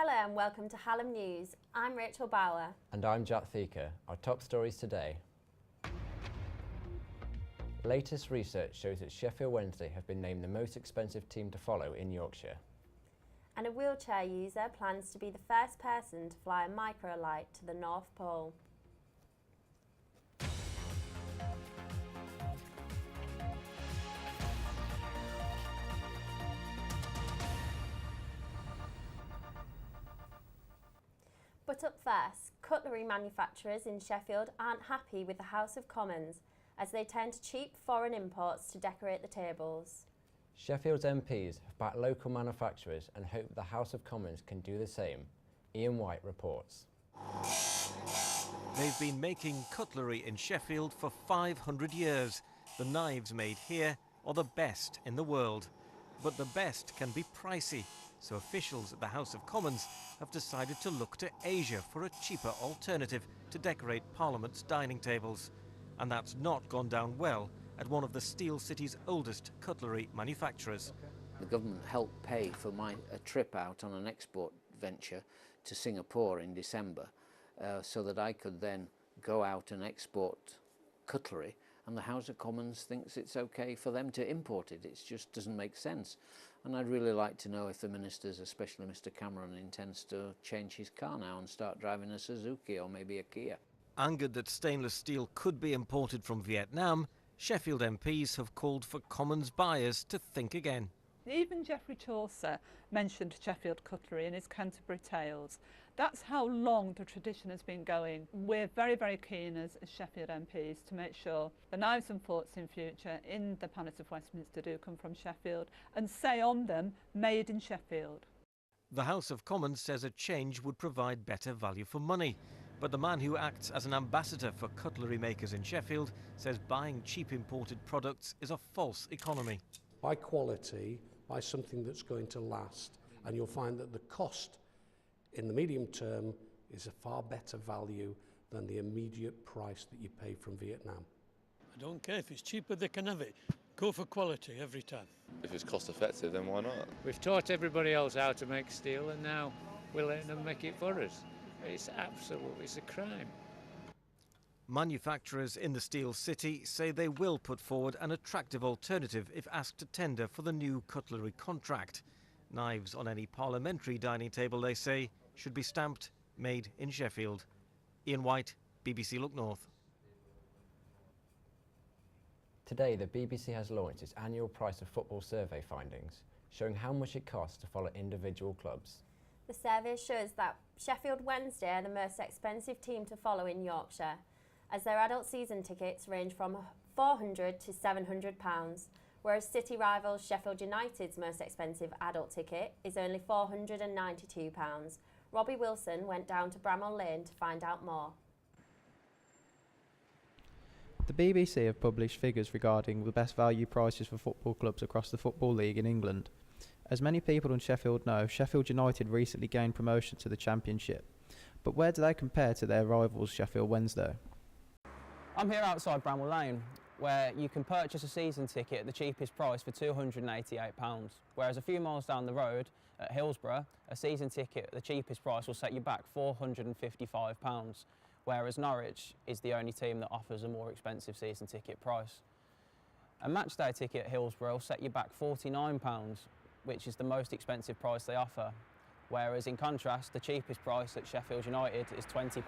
Hello and welcome to Hallam News. I'm Rachel Bauer. And I'm Jack Thieker. Our top stories today. Latest research shows that Sheffield Wednesday have been named the most expensive team to follow in Yorkshire. And a wheelchair user plans to be the first person to fly a microlight to the North Pole. But up first, cutlery manufacturers in Sheffield aren't happy with the House of Commons as they turn to cheap foreign imports to decorate the tables. Sheffield's MPs have backed local manufacturers and hope the House of Commons can do the same. Ian White reports. They've been making cutlery in Sheffield for 500 years. The knives made here are the best in the world. But the best can be pricey, so officials at the House of Commons have decided to look to Asia for a cheaper alternative to decorate Parliament's dining tables. And that's not gone down well at one of the Steel City's oldest cutlery manufacturers. The government helped pay for a trip out on an export venture to Singapore in December so that I could then go out and export cutlery, and the House of Commons thinks it's okay for them to import it. It just doesn't make sense. And I'd really like to know if the ministers, especially Mr Cameron, intends to change his car now and start driving a Suzuki or maybe a Kia. Angered that stainless steel could be imported from Vietnam, Sheffield MPs have called for Commons buyers to think again. Even Geoffrey Chaucer mentioned Sheffield cutlery in his Canterbury Tales. That's how long the tradition has been going. We're very, very keen as Sheffield MPs to make sure the knives and forks in future in the Palace of Westminster do come from Sheffield and say on them, made in Sheffield. The House of Commons says a change would provide better value for money. But the man who acts as an ambassador for cutlery makers in Sheffield says buying cheap imported products is a false economy. Buy quality, buy something that's going to last, and you'll find that the cost in the medium term is a far better value than the immediate price that you pay from Vietnam. I don't care if it's cheaper, they can have it. Go for quality every time. If it's cost effective, then why not? We've taught everybody else how to make steel and now we're letting them make it for us. It's a crime. Manufacturers in the Steel City say they will put forward an attractive alternative if asked to tender for the new cutlery contract. Knives on any parliamentary dining table, they say, should be stamped made in Sheffield. Ian White, BBC Look North. Today, the BBC has launched its annual price of football survey findings, showing how much it costs to follow individual clubs. The survey shows that Sheffield Wednesday are the most expensive team to follow in Yorkshire, as their adult season tickets range from £400 to £700, whereas city rivals Sheffield United's most expensive adult ticket is only £492. Robbie Wilson went down to Bramall Lane to find out more. The BBC have published figures regarding the best value prices for football clubs across the Football League in England. As many people in Sheffield know, Sheffield United recently gained promotion to the Championship. But where do they compare to their rivals Sheffield Wednesday? I'm here outside Bramall Lane, where you can purchase a season ticket at the cheapest price for £288, whereas a few miles down the road at Hillsborough, a season ticket at the cheapest price will set you back £455, whereas Norwich is the only team that offers a more expensive season ticket price. A matchday ticket at Hillsborough will set you back £49, which is the most expensive price they offer, whereas in contrast, the cheapest price at Sheffield United is £20.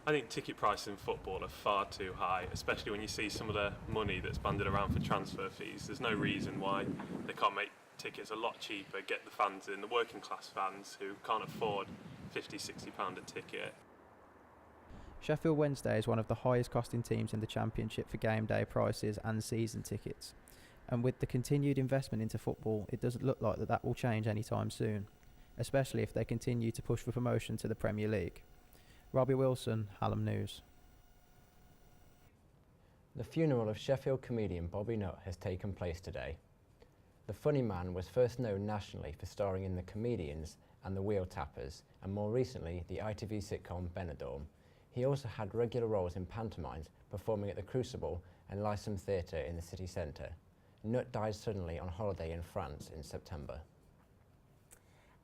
I think ticket prices in football are far too high, especially when you see some of the money that's banded around for transfer fees. There's no reason why they can't make tickets a lot cheaper, get the fans in, the working class fans who can't afford £50, £60 a ticket. Sheffield Wednesday is one of the highest costing teams in the Championship for game day prices and season tickets. And with the continued investment into football, it doesn't look like that will change anytime soon, especially if they continue to push for promotion to the Premier League. Robbie Wilson, Hallam News. The funeral of Sheffield comedian Bobby Nutt has taken place today. The funny man was first known nationally for starring in The Comedians and The Wheel Tappers, and more recently the ITV sitcom Benidorm. He also had regular roles in pantomimes, performing at the Crucible and Lyceum Theatre in the city centre. Nutt died suddenly on holiday in France in September.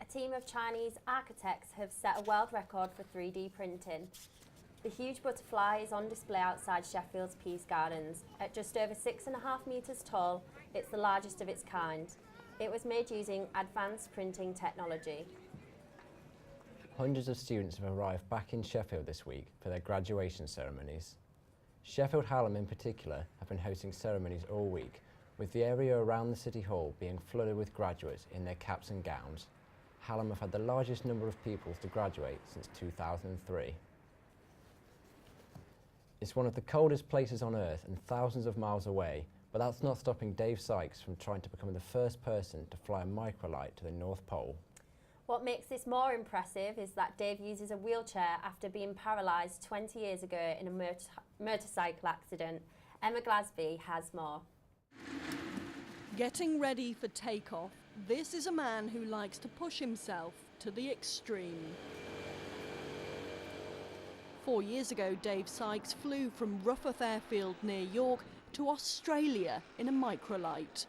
A A team of Chinese architects have set a world record for 3D printing. The huge butterfly is on display outside Sheffield's Peace Gardens. At just over 6.5 metres tall, it's the largest of its kind. It was made using advanced printing technology. Hundreds of students have arrived back in Sheffield this week for their graduation ceremonies. Sheffield Hallam in particular have been hosting ceremonies all week, with the area around the City Hall being flooded with graduates in their caps and gowns. Hallam have had the largest number of pupils to graduate since 2003. It's one of the coldest places on earth and thousands of miles away, but that's not stopping Dave Sykes from trying to become the first person to fly a microlight to the North Pole. What makes this more impressive is that Dave uses a wheelchair after being paralysed 20 years ago in a motorcycle accident. Emma Glasby has more. Getting ready for takeoff, this is a man who likes to push himself to the extreme. 4 years ago, Dave Sykes flew from Rufforth Airfield near York to Australia in a microlight.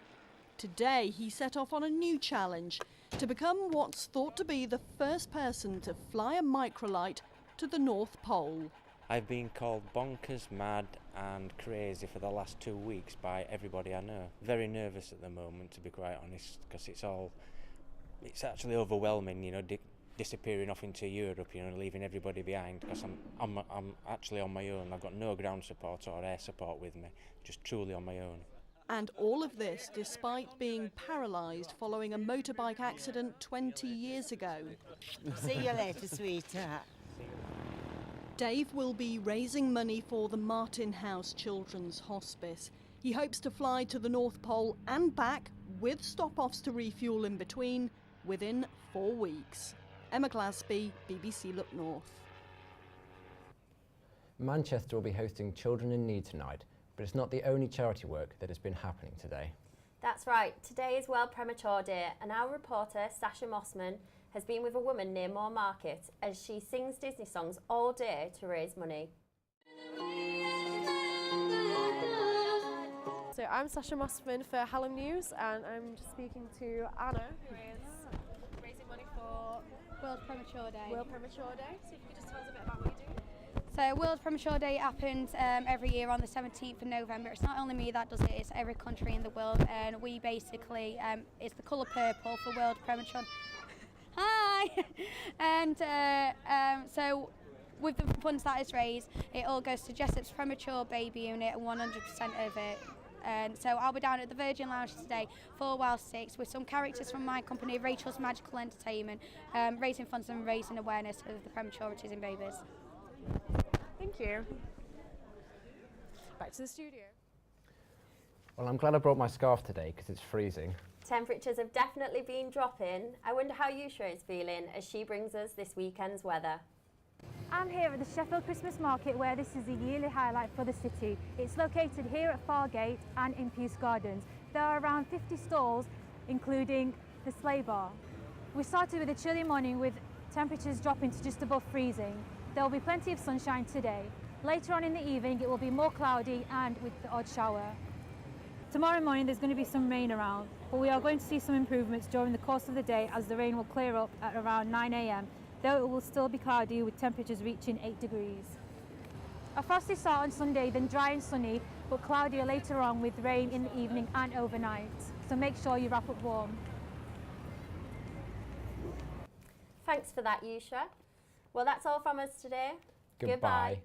Today, he set off on a new challenge to become what's thought to be the first person to fly a microlight to the North Pole. I've been called bonkers, mad and crazy for the last 2 weeks by everybody I know. Very nervous at the moment, to be quite honest, because it's actually overwhelming, you know, disappearing off into Europe, you know, leaving everybody behind, because I'm actually on my own. I've got no ground support or air support with me, just truly on my own. And all of this despite being paralysed following a motorbike accident 20 years ago. See you later, sweetheart. Dave will be raising money for the Martin House Children's Hospice. He hopes to fly to the North Pole and back, with stop-offs to refuel in between, within 4 weeks. Emma Glasby, BBC Look North. Manchester will be hosting Children in Need tonight, but it's not the only charity work that has been happening today. That's right, today is World Premature Day, and our reporter Sasha Mossman has been with a woman near Moore Market as she sings Disney songs all day to raise money. So I'm Sasha Mossman for Hallam News, and I'm just speaking to Anna, who is raising money for World Premature Day. World Premature Day. So if you could just tell us a bit about what you do. So World Premature Day happens every year on the 17th of November. It's not only me that does it, it's every country in the world, and we basically, it's the colour purple for World Premature. Hi! And so with the funds that is raised, it all goes to Jessup's Premature Baby Unit, and 100% of it. And so I'll be down at the Virgin Lounge today, 4-6, with some characters from my company, Rachel's Magical Entertainment, raising funds and raising awareness of the prematurities in babies. Thank you. Back to the studio. Well, I'm glad I brought my scarf today because it's freezing. Temperatures have definitely been dropping. I wonder how Yusha is feeling as she brings us this weekend's weather. I'm here at the Sheffield Christmas Market, where this is a yearly highlight for the city. It's located here at Fargate and in Peace Gardens. There are around 50 stalls, including the sleigh bar. We started with a chilly morning with temperatures dropping to just above freezing. There will be plenty of sunshine today. Later on in the evening it will be more cloudy and with the odd shower. Tomorrow morning there's going to be some rain around, but we are going to see some improvements during the course of the day as the rain will clear up at around 9 AM, though it will still be cloudy with temperatures reaching 8 degrees. A frosty start on Sunday, then dry and sunny, but cloudier later on with rain in the evening and overnight. So make sure you wrap up warm. Thanks for that, Yusha. Well, that's all from us today. Goodbye.